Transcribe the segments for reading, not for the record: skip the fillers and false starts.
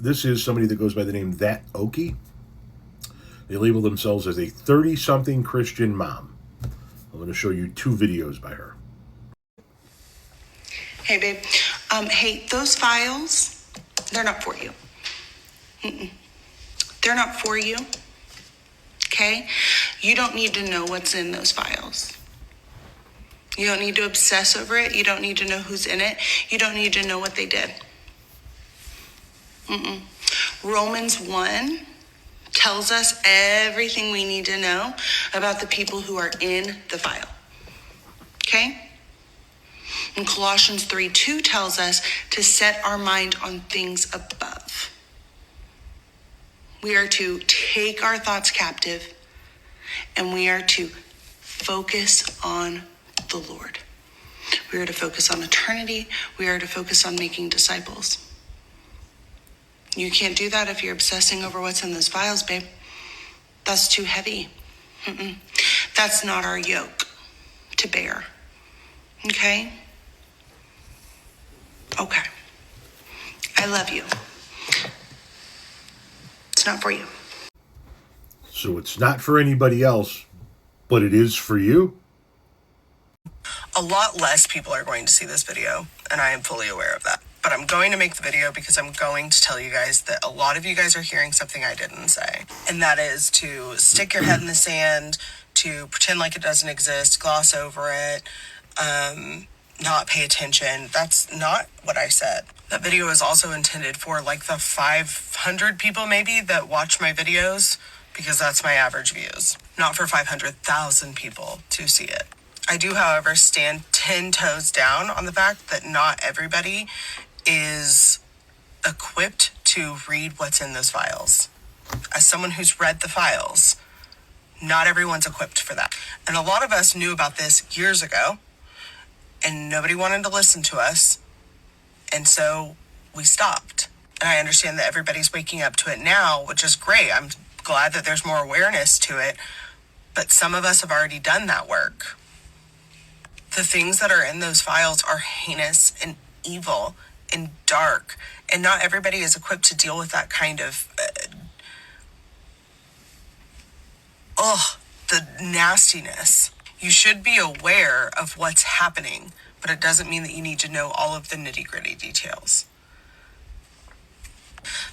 This is somebody that goes by the name That Okie. They label themselves as a 30-something Christian mom. I'm going to show you 2 videos by her. Hey, babe. Hey, those files, they're not for you. They're not for you. Okay? You don't need to know what's in those files. You don't need to obsess over it. You don't need to know who's in it. You don't need to know what they did. Romans 1 tells us everything we need to know about the people who are in the file. Okay? And Colossians 3:2 tells us to set our mind on things above. We are to take our thoughts captive, and we are to focus on the Lord. We are to focus on eternity. We are to focus on making disciples. You can't do that if you're obsessing over what's in those files, babe. That's too heavy. That's not our yoke to bear. Okay? Okay. I love you. It's not for you. So it's not for anybody else, but it is for you? A lot less people are going to see this video, and I am fully aware of that. But I'm going to make the video because I'm going to tell you guys that a lot of you guys are hearing something I didn't say. And that is to stick your head in the sand, to pretend like it doesn't exist, gloss over it, not pay attention. That's not what I said. That video is also intended for like the 500 people maybe that watch my videos, because that's my average views. Not for 500,000 people to see it. I do, however, stand 10 toes down on the fact that not everybody is equipped to read what's in those files. As someone who's read the files, not everyone's equipped for that. And a lot of us knew about this years ago, and nobody wanted to listen to us, and so we stopped. And I understand that everybody's waking up to it now, which is great. I'm glad that there's more awareness to it, but some of us have already done that work. The things that are in those files are heinous and evil and dark, and not everybody is equipped to deal with that kind of the nastiness. You should be aware of what's happening, but it doesn't mean that you need to know all of the nitty-gritty details.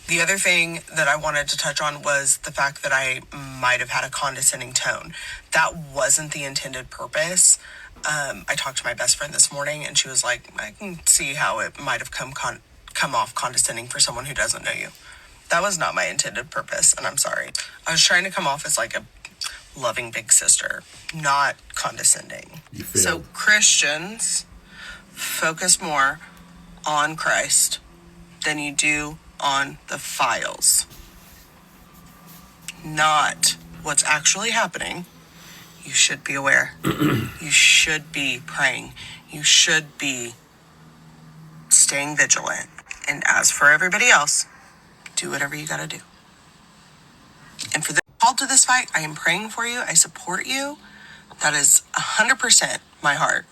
The other thing that I wanted to touch on was the fact that I might have had a condescending tone. That wasn't the intended purpose. I talked to my best friend this morning, and she was like, I can see how it might have come off condescending for someone who doesn't know you. That was not my intended purpose, and I'm sorry. I was trying to come off as like a loving big sister, not condescending. So Christians focus more on Christ than you do on the files, not what's actually happening. You should be aware. You should be praying. You should be staying vigilant. And as for everybody else, do whatever you gotta do. And for the call to this fight, I am praying for you. I support you. That is 100% my heart.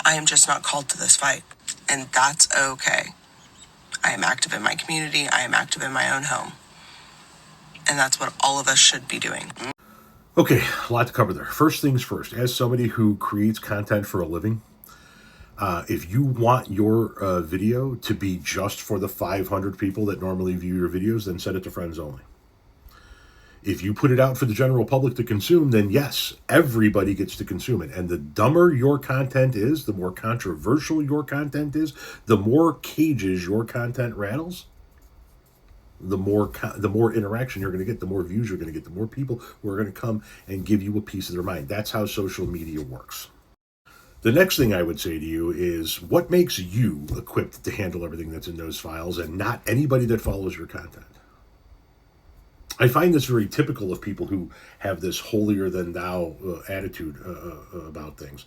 I am just not called to this fight, and that's okay. I am active in my community. I am active in my own home. And that's what all of us should be doing. Okay, a lot to cover there. First things first, as somebody who creates content for a living, if you want your video to be just for the 500 people that normally view your videos, then set it to friends only. If you put it out for the general public to consume, then yes, everybody gets to consume it. And the dumber your content is, the more controversial your content is, the more cages your content rattles, the more interaction you're going to get, the more views you're going to get, the more people who are going to come and give you a piece of their mind. That's how social media works. The next thing I would say to you is, what makes you equipped to handle everything that's in those files and not anybody that follows your content? I find this very typical of people who have this holier-than-thou attitude about things.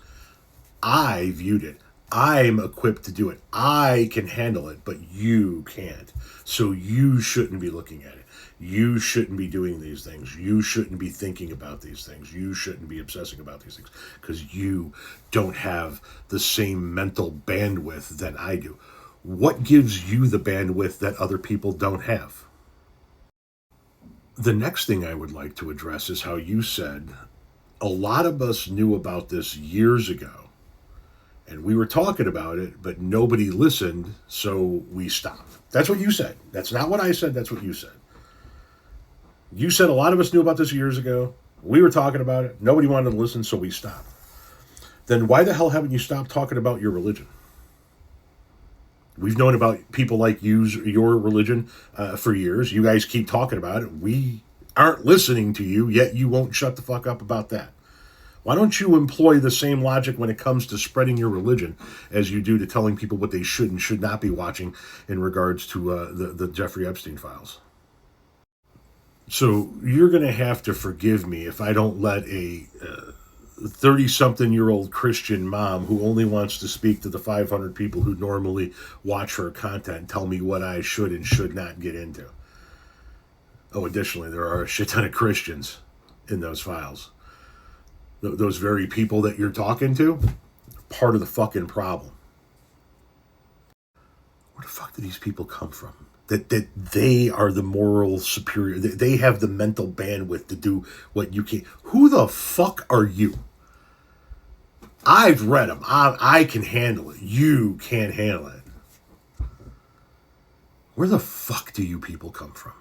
I viewed it. I'm equipped to do it. I can handle it, but you can't. So you shouldn't be looking at it. You shouldn't be doing these things. You shouldn't be thinking about these things. You shouldn't be obsessing about these things because you don't have the same mental bandwidth that I do. What gives you the bandwidth that other people don't have? The next thing I would like to address is how you said a lot of us knew about this years ago, and we were talking about it, but nobody listened, so we stopped. That's what you said. That's not what I said. That's what you said. You said a lot of us knew about this years ago. We were talking about it. Nobody wanted to listen, so we stopped. Then why the hell haven't you stopped talking about your religion? We've known about people like your religion for years. You guys keep talking about it. We aren't listening to you, yet you won't shut the fuck up about that. Why don't you employ the same logic when it comes to spreading your religion as you do to telling people what they should and should not be watching in regards to the Jeffrey Epstein files? So you're going to have to forgive me if I don't let a 30-something-year-old Christian mom who only wants to speak to the 500 people who normally watch her content tell me what I should and should not get into. Oh, additionally, there are a shit ton of Christians in those files. Those very people that you're talking to, part of the fucking problem. Where the fuck do these people come from? That they are the moral superior. They have the mental bandwidth to do what you can't. Who the fuck are you? I've read them. I can handle it. You can't handle it. Where the fuck do you people come from?